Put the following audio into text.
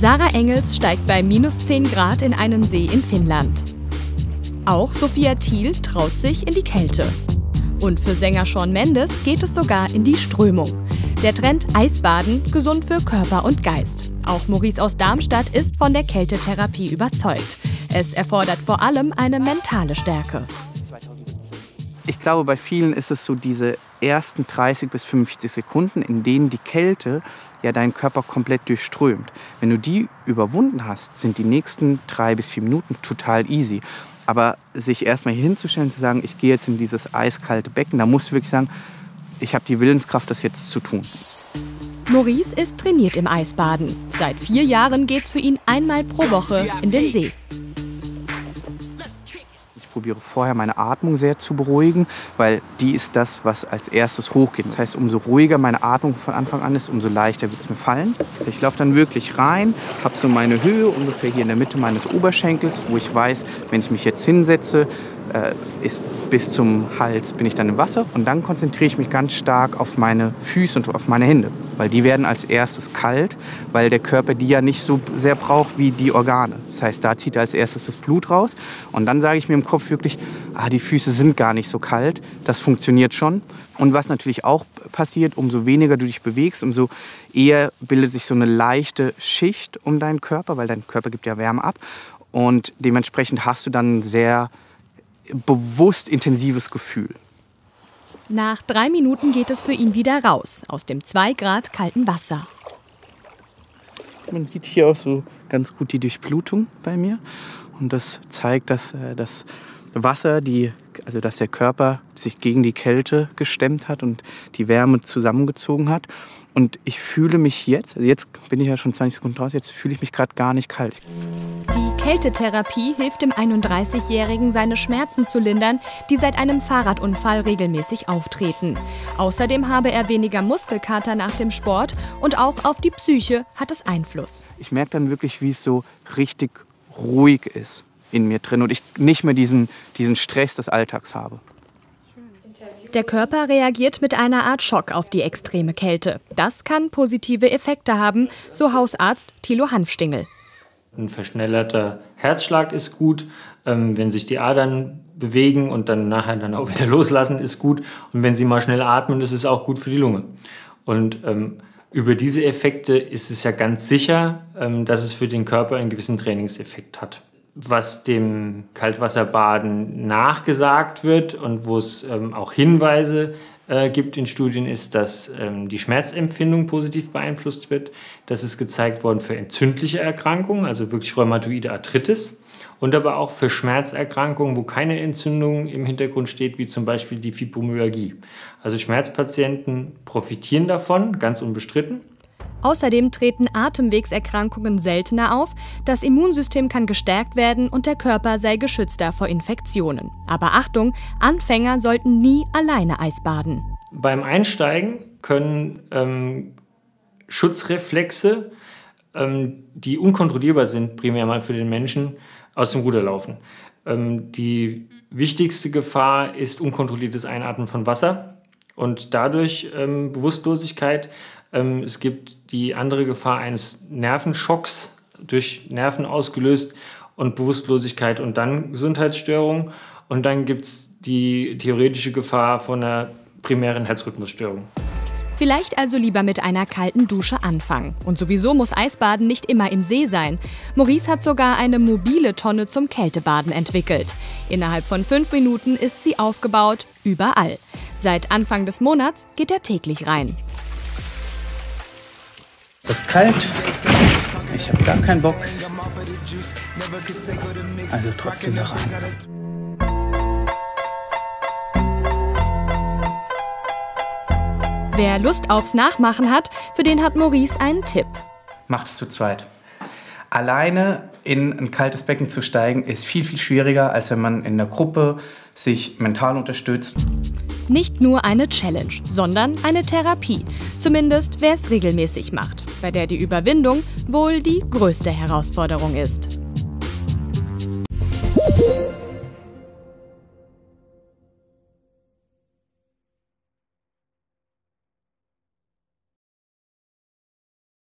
Sarah Engels steigt bei -10 Grad in einen See in Finnland. Auch Sophia Thiel traut sich in die Kälte. Und für Sänger Shawn Mendes geht es sogar in die Strömung. Der Trend Eisbaden, gesund für Körper und Geist. Auch Maurice aus Darmstadt ist von der Kältetherapie überzeugt. Es erfordert vor allem eine mentale Stärke. Ich glaube, bei vielen ist es so diese ersten 30 bis 45 Sekunden, in denen die Kälte ja deinen Körper komplett durchströmt. Wenn du die überwunden hast, sind die nächsten 3 bis 4 Minuten total easy. Aber sich erstmal hier hinzustellen, zu sagen, ich gehe jetzt in dieses eiskalte Becken, da musst du wirklich sagen, ich habe die Willenskraft, das jetzt zu tun. Maurice ist trainiert im Eisbaden. Seit 4 Jahren geht's für ihn einmal pro Woche in den See. Ich probiere vorher meine Atmung sehr zu beruhigen, weil die ist das, was als erstes hochgeht. Das heißt, umso ruhiger meine Atmung von Anfang an ist, umso leichter wird es mir fallen. Ich laufe dann wirklich rein, habe so meine Höhe ungefähr hier in der Mitte meines Oberschenkels, wo ich weiß, wenn ich mich jetzt hinsetze, ist bis zum Hals bin ich dann im Wasser. Und dann konzentriere ich mich ganz stark auf meine Füße und auf meine Hände. Weil die werden als erstes kalt, weil der Körper die ja nicht so sehr braucht wie die Organe. Das heißt, da zieht er als erstes das Blut raus. Und dann sage ich mir im Kopf wirklich, die Füße sind gar nicht so kalt. Das funktioniert schon. Und was natürlich auch passiert, umso weniger du dich bewegst, umso eher bildet sich so eine leichte Schicht um deinen Körper, weil dein Körper gibt ja Wärme ab. Und dementsprechend hast du dann ein sehr bewusst intensives Gefühl. Nach 3 Minuten geht es für ihn wieder raus, aus dem 2 Grad kalten Wasser. Man sieht hier auch so ganz gut die Durchblutung bei mir. Und das zeigt, dass das Wasser, dass der Körper sich gegen die Kälte gestemmt hat und die Wärme zusammengezogen hat. Und ich fühle mich jetzt bin ich ja schon 20 Sekunden raus, jetzt fühle ich mich gerade gar nicht kalt. Die Kältetherapie hilft dem 31-Jährigen, seine Schmerzen zu lindern, die seit einem Fahrradunfall regelmäßig auftreten. Außerdem habe er weniger Muskelkater nach dem Sport und auch auf die Psyche hat es Einfluss. Ich merke dann wirklich, wie es so richtig ruhig ist in mir drin und ich nicht mehr diesen Stress des Alltags habe. Der Körper reagiert mit einer Art Schock auf die extreme Kälte. Das kann positive Effekte haben, so Hausarzt Thilo Hanfstingel. Ein verschnellerter Herzschlag ist gut, wenn sich die Adern bewegen und dann nachher dann auch wieder loslassen, ist gut. Und wenn sie mal schnell atmen, ist es auch gut für die Lunge. Und über diese Effekte ist es ja ganz sicher, dass es für den Körper einen gewissen Trainingseffekt hat. Was dem Kaltwasserbaden nachgesagt wird und wo es auch Hinweise gibt in Studien, ist, dass die Schmerzempfindung positiv beeinflusst wird. Das ist gezeigt worden für entzündliche Erkrankungen, also wirklich rheumatoide Arthritis. Und aber auch für Schmerzerkrankungen, wo keine Entzündung im Hintergrund steht, wie zum Beispiel die Fibromyalgie. Also Schmerzpatienten profitieren davon, ganz unbestritten. Außerdem treten Atemwegserkrankungen seltener auf, das Immunsystem kann gestärkt werden und der Körper sei geschützter vor Infektionen. Aber Achtung, Anfänger sollten nie alleine Eisbaden. Beim Einsteigen können Schutzreflexe, die unkontrollierbar sind, primär mal für den Menschen, aus dem Ruder laufen. Die wichtigste Gefahr ist unkontrolliertes Einatmen von Wasser und dadurch Bewusstlosigkeit. Es gibt die andere Gefahr eines Nervenschocks, durch Nerven ausgelöst und Bewusstlosigkeit und dann Gesundheitsstörungen. Und dann gibt es die theoretische Gefahr von einer primären Herzrhythmusstörung. Vielleicht also lieber mit einer kalten Dusche anfangen. Und sowieso muss Eisbaden nicht immer im See sein. Maurice hat sogar eine mobile Tonne zum Kältebaden entwickelt. Innerhalb von 5 Minuten ist sie aufgebaut, überall. Seit Anfang des Monats geht er täglich rein. Es ist kalt, ich habe gar keinen Bock, also trotzdem da rein. Wer Lust aufs Nachmachen hat, für den hat Maurice einen Tipp. Macht es zu zweit. Alleine in ein kaltes Becken zu steigen, ist viel, viel schwieriger, als wenn man in der Gruppe sich mental unterstützt. Nicht nur eine Challenge, sondern eine Therapie. Zumindest wer es regelmäßig macht, bei der die Überwindung wohl die größte Herausforderung ist.